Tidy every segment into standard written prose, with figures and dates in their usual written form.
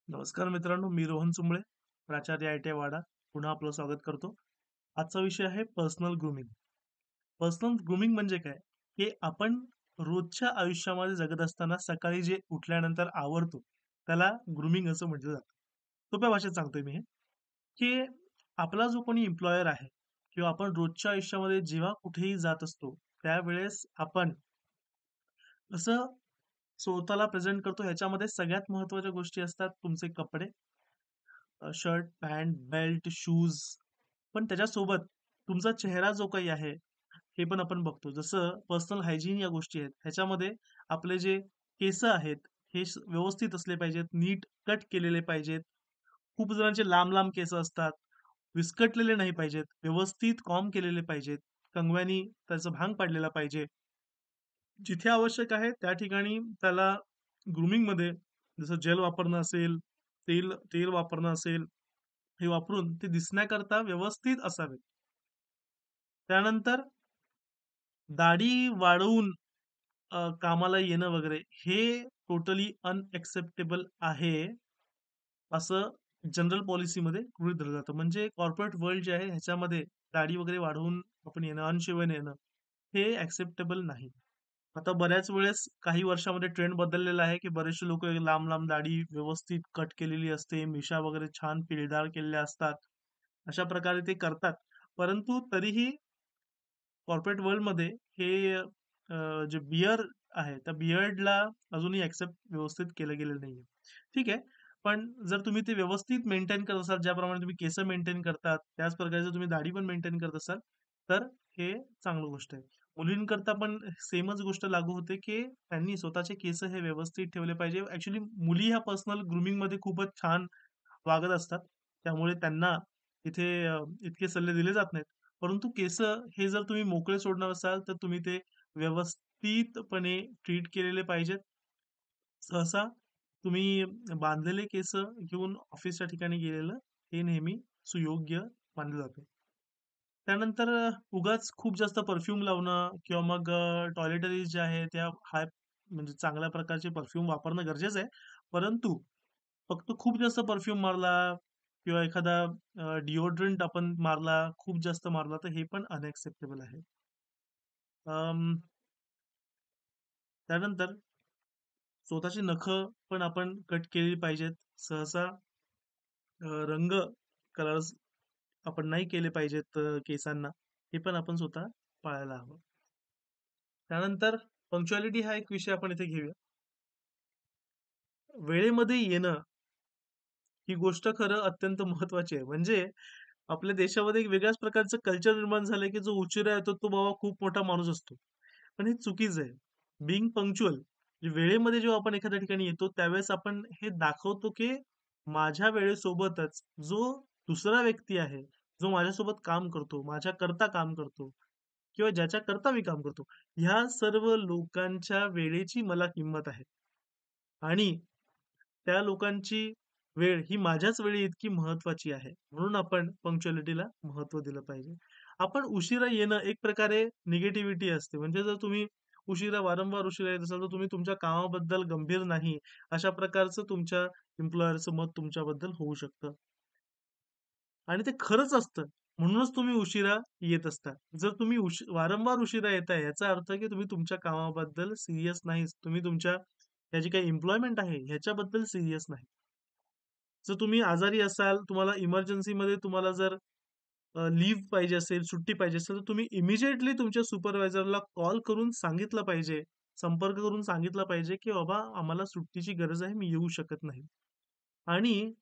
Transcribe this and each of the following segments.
नमस्कार मित्रांनो, मी रोहन चुंबळे, प्राचार्य ITI वाडा. पुन्हा आपलं स्वागत करतो. आजचा विषय आहे पर्सनल ग्रूमिंग. पर्सनल ग्रूमिंग म्हणजे काय? की आपण रोजच्या आयुष्यामध्ये जगत असताना सकाळी जे उठल्यानंतर आवरतो, त्याला ग्रूमिंग असं म्हटलं जातं. सोप्या भाषेत सांगतोय मी हे, की आपला जो कोणी एम्प्लॉयर आहे किंवा आपण रोजच्या आयुष्यामध्ये जेव्हा कुठेही जात असतो, त्यावेळेस आपण कसं स्वतःला प्रेझेंट करतो ह्याच्यामध्ये सगळ्यात महत्त्वाच्या गोष्टी असतात तुमचे कपडे, शर्ट, पॅन्ट, बेल्ट, शूज. पण त्याच्यासोबत तुमचा चेहरा जो काही आहे, हे पण आपण बघतो. जसं पर्सनल हायजीन या गोष्टी आहेत. ह्याच्यामध्ये आपले जे केस आहेत, हे व्यवस्थित असले पाहिजेत, नीट कट केलेले पाहिजेत. खूप जणांचे लांब-लांब केस असतात, विस्कटलेले नाही पाहिजेत, व्यवस्थित कॉम्ब केलेले पाहिजेत, कंगव्यानी त्याचा भांग पाडलेला पाहिजे. जिथे आवश्यक आहे त्या ठिकाणी त्याला ग्रूमिंगमध्ये जसं जेल वापरणं असेल, तेल तेल वापरणं असेल, हे वापरून ते दिसण्याकरता व्यवस्थित असावे. त्यानंतर दाढी वाढवून कामाला येणं वगैरे हे टोटली अनएक्सेप्टेबल आहे, असं जनरल पॉलिसीमध्ये गृहीत धरलं जातं. म्हणजे कॉर्पोरेट वर्ल्ड जे आहे ह्याच्यामध्ये दाढी वगैरे वाढवून आपण येणं, अनशिवाय येणं हे एक्सेप्टेबल नाही. आता बऱ्याच वेळेस काही वर्षामध्ये ट्रेंड बदललेला आहे, की बरेचसे लोकं लांब-लांब दाढी व्यवस्थित कट केलेली असते, मिशा वगैरे छान पिळदार केलेल्या असतात. अशा प्रकारे ते करतात. परंतु तरीही कॉर्पोरेट वर्ल्डमध्ये हे जे बिअर्ड आहे, त्या बिअर्डला अजूनही एक्सेप्ट व्यवस्थित केलं गेलेलं नाहीये. ठीक आहे. पण जर तुम्ही ते व्यवस्थित मेंटेन करत असाल, ज्याप्रमाणे तुम्ही केस मेंटेन करतात, त्याच प्रकारे जर तुम्ही दाढी पण मेंटेन करत असाल, तर हे चांगली गोष्ट आहे. मुलींकरता पण सेमच गोष्ट लागू होते, की त्यांनी स्वतःचे केस हे व्यवस्थित ठेवले पाहिजे. ॲक्चुअली मुली ह्या पर्सनल ग्रूमिंगमध्ये खूपच छान वागत असतात. त्यामुळे त्यांना इथे इतके सल्ले दिले जात नाहीत. परंतु केस हे जर तुम्ही मोकळे सोडणार असाल, तर तुम्ही ते व्यवस्थितपणे ट्रीट केलेले पाहिजेत. सहसा तुम्ही बांधलेले केस घेऊन ऑफिसच्या ठिकाणी गेलेलं हे नेहमी सुयोग्य मानलं जातं. त्यानंतर उगाच खूप जास्त परफ्यूम लावणं किंवा मग टॉयलेटरीज ज्या आहेत त्या हाय म्हणजे चांगल्या प्रकारचे परफ्यूम वापरणं गरजेचं आहे. परंतु फक्त खूप जास्त परफ्यूम मारला किंवा एखादा डिओड्रंट आपण मारला, खूप जास्त मारला, तर हे पण अनएक्सेप्टेबल आहे. अं, त्यानंतर स्वतःची नखं पण आपण कट केली पाहिजेत. सहसा रंग कलर्स आपण नाही केले पाहिजेत केसांना. हे पण आपण स्वतः पाळायला हवं. त्यानंतर पंक्च्युअलिटी हा एक विषय आपण इथे घेऊया. वेळेमध्ये येणं ही गोष्ट खरं अत्यंत महत्त्वाची आहे. म्हणजे आपल्या देशामध्ये एक वेगळ्याच प्रकारचं कल्चर निर्माण झालंय, की जो उशिरा येतो तो बाबा खूप मोठा माणूस असतो. पण हे चुकीचं आहे. बीइंग पंक्च्युअल वेळेमध्ये जेव्हा आपण एखाद्या ठिकाणी येतो, त्यावेळेस आपण हे दाखवतो, की माझ्या वेळेसोबतच जो दुसरा व्यक्ती आहे, जो माझ्यासोबत काम करतो, माझ्याकरता काम करतो किंवा ज्याच्याकरता मी काम करतो, ह्या सर्व लोकांच्या वेळेची मला किंमत आहे. आणि त्या लोकांची वेळ ही माझ्याच वेळी इतकी महत्त्वाची आहे. म्हणून आपण पंक्च्युअलिटीला महत्त्व दिलं पाहिजे. आपण उशिरा येणं एक प्रकारे निगेटिव्हिटी असते. म्हणजे जर तुम्ही वारंवार उशिरा येत असाल, तर तुम्ही तुमच्या कामाबद्दल गंभीर नाही, अशा प्रकारचं तुमच्या एम्प्लॉयरचं मत तुमच्याबद्दल होऊ शकतं. आणि ते खरंच असतं. म्हणूनच तुम्ही उशिरा येत असता. जर तुम्ही वारंवार उशिरा येताय याचा अर्थ की तुम्ही तुमच्या कामाबद्दल सीरियस नाहीच. तुम्ही तुमच्या ह्या जी काही एम्प्लॉयमेंट आहे ह्याच्याबद्दल सीरियस नाही. जर तुम्ही आजारी असाल, तुम्हाला इमर्जन्सीमध्ये तुम्हाला जर लीव्ह पाहिजे असेल, सुट्टी पाहिजे असेल, तर तुम्ही इमिडिएटली तुमच्या सुपरवायझरला कॉल करून सांगितलं पाहिजे. संपर्क करून सांगितलं पाहिजे, की "बाबा आम्हाला सुट्टीची गरज आहे, मी येऊ शकत नाही." आणि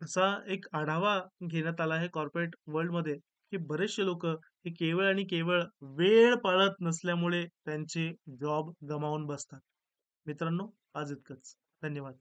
असा एक आढावा घेण्यात आला आहे कॉर्पोरेट वर्ल्डमध्ये, की बरेचसे लोकं हे केवळ आणि केवळ वेळ पाळत नसल्यामुळे त्यांचे जॉब गमावून बसतात. मित्रांनो, आज इतकंच. धन्यवाद.